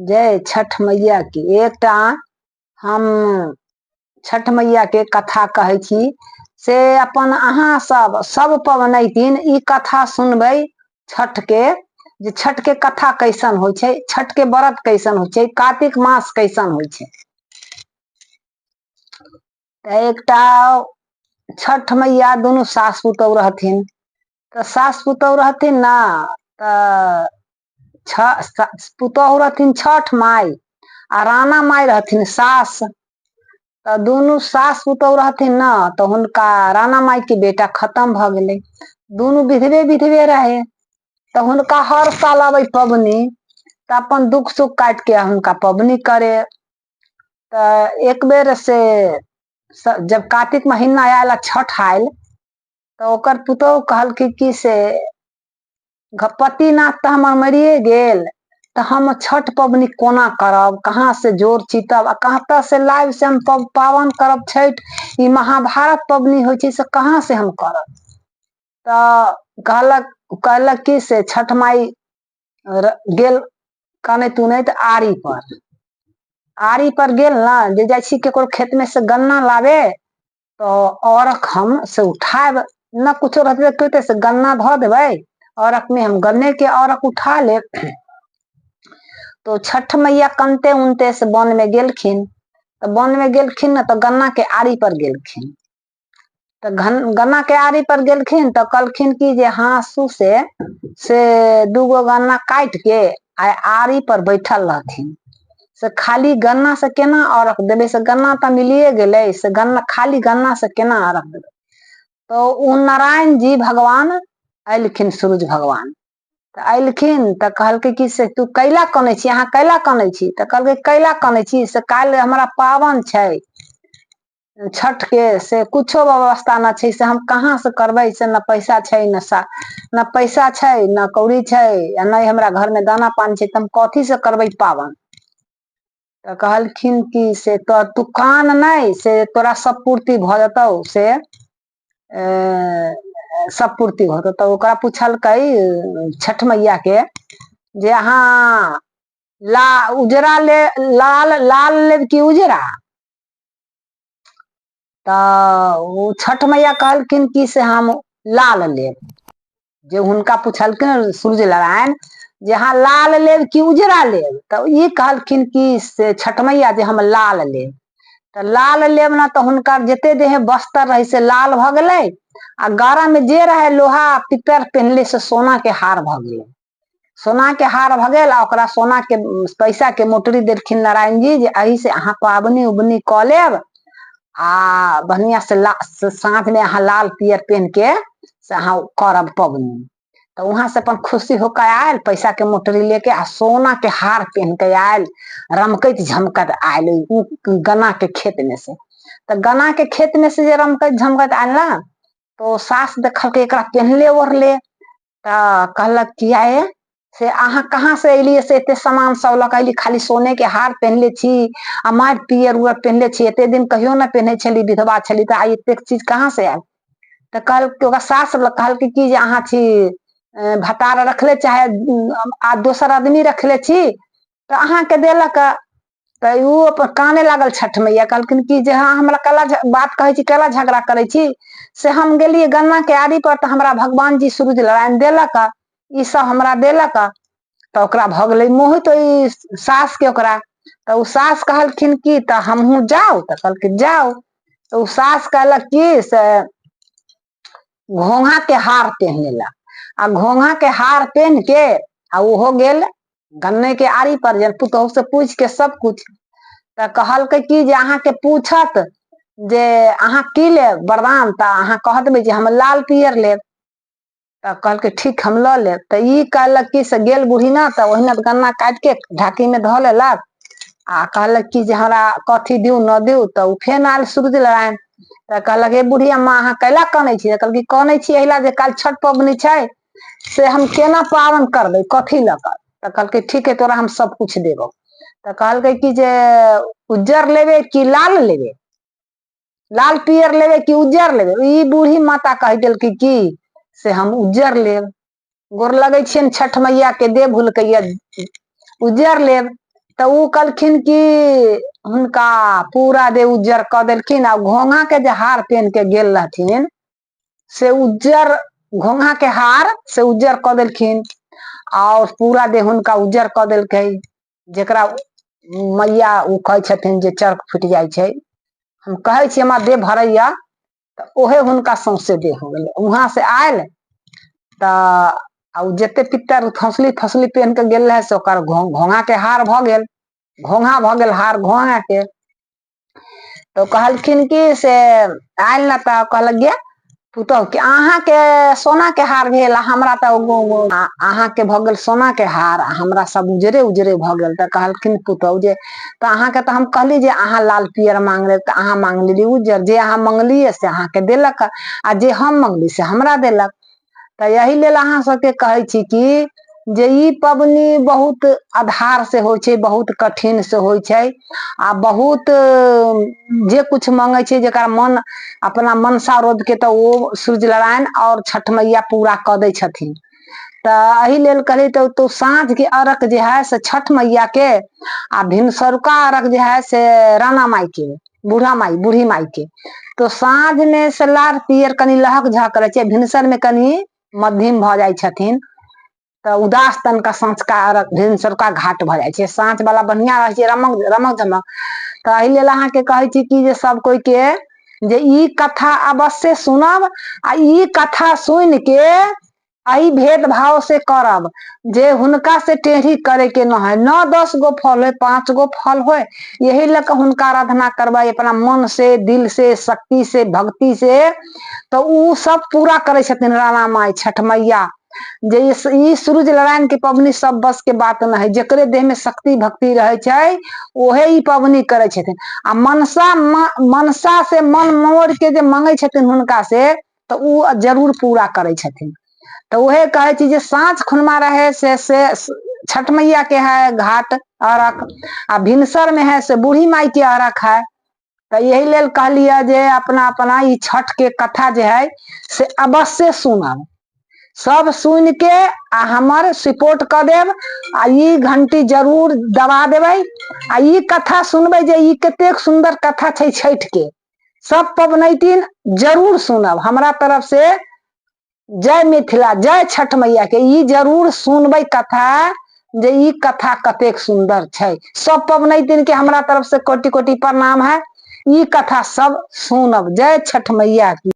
जय छठ मैया की। एकटा हम छठ मैया के कथा कहै छी से अपन अहाँ सब पबनैतिन ई कथा सुनबै छठ के, जे छठ के कथा कैसन होइ छै, छठ के व्रत कैसन होइ छै, कार्तिक मास कैसन होइ छै। एकटा छठ मैया दुनू सास पुतौह रहथिन, तो सास पुतौह रहथिन ना, तो पुतौह रहथिन छठ माई आ राणा माई रहथिन सास। तो दोनों सास पुतौह रहथिन ना, तो हुनका राणा माई के बेटा खत्म भ गेले, दोनों विधवे विधवे रहे। तो हुनका हर साल अबै पबनी, तो अपन दुख सुख काट के हुनका पबनी करे। तो एक बेर से जब कार्तिक महीना आयल, छठ आयल, तो ओकर पुतौह कहलखिन कि से पतिनाथ तो हमर मरिए गेल, तो हम छठ पबनी कोना करब, कहाँ से जोर चितब आ कहाँ से लाइव से हम पावन करब छठ। ई महाभारत पबनी होइ छै, से कहाँ से हम करब। तो कहलक कि से छठ माई गेल कने तुने तो आरी पर गेल ना, जे जाइ छी केकरो खेत में से गन्ना लावे, तो औरक हम से उठाए न कुछो रहते कहते से गन्ना धो देवे, औरक में हम गन्ने के औरक उठा ले। तो छठ मैया कनते उनते से वन में गेलखिन, तो वन में गेलखिन न, तो गन्ना के आरी पर गेलखिन। तो गन्ना के आरी पर गेलखिन, तो कहलखिन कि जे हाँसू से दूगो गन्ना काट के आरी पर बैठल रहथिन, से खाली गन्ना से केना औरक देवे, से गन्ना तो मिलिए गेले, से गन्ना खाली गन्ना से केना औरक देवे। तो उ नारायण जी भगवान अयलखिन, सूरज भगवान तो अयलखिन, तो कहलकै कि से तू कैला कने छी, अहाँ कैला कने छी। तो कहलकै कैला कने छी, से काल्हि हमरा पावन छै छठ के, से कुछो व्यवस्था न छै, से हम कहाँ से करबै, से न पैसा छै, न पैसा छै, न कौड़ी छै, न हमरा घर में दाना पानी छै, तो हम कथी से करबै पावन। तो कहलखिन कि से तो तू कान नहीं, से तोरा सब पूर्ति भ जतौ, से सब पूर्ति होतो। तो ओकरा पूछलकै छठ मैया के जे अहाँ उजरा ले लाल लेब की उजरा। तो छठ मैया कहलखिन कि से हम लाल लेब। जे हुनका पूछलखिन सूर्य नारायण जे हाँ लाल लेब कि उजरा लेब, तो ये कहलखिन कि से छठ मैया जे हम लाल लेब। तो लाल लेब ना, तो हुनका जते देह बस्तर रहे से लाल भ गेलै, आ गारा में जे रहे लोहा पितर पहनले से सोना के हार भ गेलै। सोना के हार भ गेल, ओकरा सोना के पैसा के मोटरी देलखिन नारायण जी, जे एही से अहाँ पाबनी उबनी क लेब, आ बढ़िया से साथ में अहाँ लाल पियर पहन के से अहाँ करब पबनी। तो वहां से अपन खुशी होकर आयल, पैसा के मोटरी लेके आ सोना के हार पहन के आयल, रमकैत झमकत आयल गन्ना के खेत में से। तो गन्ना के खेत में से जे रमकैत झमकत आयल ना, तो सास देखल के एकरा पहनले ओढ़ले, तो कहलक किया है से अहाँ कहाँ से अलिए, से एते सामान सब लक अली, खाली सोने के हार पहनले छी आ मार पियर उयर पहनले छी, एते दिन कहियो न पहने छली, विधवा छली, तो आई एते चीज कहाँ से आयल। तो कहल सास कहल कि जे अहाँ छी भतार रखले चाहे आ दोसर आदमी रखले छी, तो अहाँ के देलक। तो उ अपन काने लागल छठ मैया, कहलखिन कि जे हाँ हमरा कला बात कहे छी, कला झगड़ा करे छी, से हम गेलिए गन्ना के आरी पर, तो हमरा भगवान जी सूरज नारायण देलक, ई सब हमरा देलक। तो ओकरा भ गेलै मोह, तो सास के ओकरा। तो उ सास कहलखिन कि तो हमहू जाओ, तो कहलखिन जाओ। तो उ सास कहलक कि से घोंघा के हार पहने ला, आ घोंघा के हार पहन के आ हो गेल गन्ने के आरी पर, जे पुतोह से पूछ के सब कुछ। तो कहलकै कि जे अहाँ के पूछत जे अहाँ की लेब वरदान, तो अहाँ कह देबै जे हम लाल पियर लेब। तो कहलकै ठीक हम ल लेब। तो ई कहलक कि से गेल बूढ़ी ना, तो ओहिना गन्ना काट के ढाकी में धो लेलक, आ कहलक कि जे हमरा कथी दियू न दियू। तो उ फेन आयल सूरज नारायण, तो कहलक हे बुढ़ी अम्मा अहाँ कैला कने छी। कहलक कने छी एहिला जे काल छठ पबनी छै, से हम केना पावन करबै, कथी लकर। तो कहलकै ठीक है तोरा हम सब कुछ देबो। तो कहलकै कि जे उज्जर लेबे कि लाल लेबे, लाल पियर लेबे कि उज्जर लेबे। ई बूढ़ी माता कह देलकै कि से हम उज्जर लेब। गोर लगे छियन छठ मैया के, दे भूल के उज्जर लेब। तो ऊ कहलखिन कि हुनका पूरा दे उज्जर क देलखिन आ घोंघा के जे हार पहन के गेल रहथिन से उज्जर घोंघा के हार से उज्जर क देलखिन और पूरा देह हुनका उज्जर क देलकै जेकरा मैया ऊ कहै छथिन जे चरक फुटि जाइ छै। हम कहै छी हमरा देह भरैया तो ओहे हुनका सौंसे देह हो गेलै। वहां से आयल तो जते पितर फसली फसली पहन के गेल रहे से ओकर घोंघा के हार भ गेल, घोंघा भ गेल हार घोंघा के। तो कहलखिन कि से आयल ना तो कहलक गे पुतहु के अहाँ के सोना के हार भेल, हमरा तो अहाँ के भ गेल सोना के हार, हमरा सब उजरे उजरे भ गेल। तो कहलखिन पुतहु जे तो अहाँ के तो हम कहली जे अहाँ लाल पियर मांग रहे तो अहाँ मांग लेली उज्जर, जे अहाँ मंगलिए से अहाँ के देलक आ जे हम मंगली से हमरा देलक। तो यही लेल अहाँ सबके कहै छी कि जे ई पबनी बहुत आधार से होइ छै, बहुत कठिन से होइ छै आ बहुत जे कुछ मांगे छै जेकर मन अपना मनसा रोध के तो वो सूर्य नारायण और छठ मैया पूरा क दै छथिन। तो एही लेल कहली तो साँझ के अर्घ जे है से छठ मैया के आ भिनसरुका अर्घ जे है से राणा माई के, बूढ़ी माई के। तो साँझ में से लाल पियर कनी लहक झहक रहे छै, भिनसर में कनी मध्यम भ जाइ छथिन। तो उदास तन का साँझ का अर्घ भिनसरुका घाट भ जाइ छै, साँझ वाला बढ़िया रहे छै रमक जमक। तो एही लेल अहाँ के कहै छी कि जे सब कोई के जे ई कथा अवश्य सुनब आ ई कथा सुन के आई भेदभाव से करब जे हुनका से टेढ़ी करे के न है, न 10 गो फल है 5 गो फल हो। यही लक हुनका आराधना करबा अपना मन से, दिल से, शक्ति से, भक्ति से। तो ऊ सब पूरा करे छथिन राणा माई छठ मैया। जे ई सूर्य नारायण के पबनी सब बस के बात न है, जेकरे देह में शक्ति भक्ति रहे छै ओहे ई पबनी करे छथिन। आ मनसा से मन मोड़ के जे मांगे छथिन हुनका से तो ऊ जरूर पूरा करे छथिन। तो उहे कहे छी जे साँझ खुनमा रहे से छठ मैया के है घाट अर्घ आ भिनसर में है से बूढ़ी माई के अर्घ है। तो यही लेल कहलिए जे अपना अपना ई छठ के कथा जे है से अवश्य सुनब, सब सुन के आ हमर सपोर्ट कर देव आ ई घंटी जरूर दबा देबै आ ई कथा सुनबै जे ई कतेक सुंदर कथा छै छठ के। सब पबनैतिन जरूर सुनब, हमरा तरफ से जय मिथिला, जय छठ मैया के। ई जरूर सुनबै कथा जे ई कथा कतेक सुंदर छै। सब पबनैतिन के हमरा तरफ से कोटि कोटि प्रणाम है। ई कथा सब सुनब। जय छठ मैया की।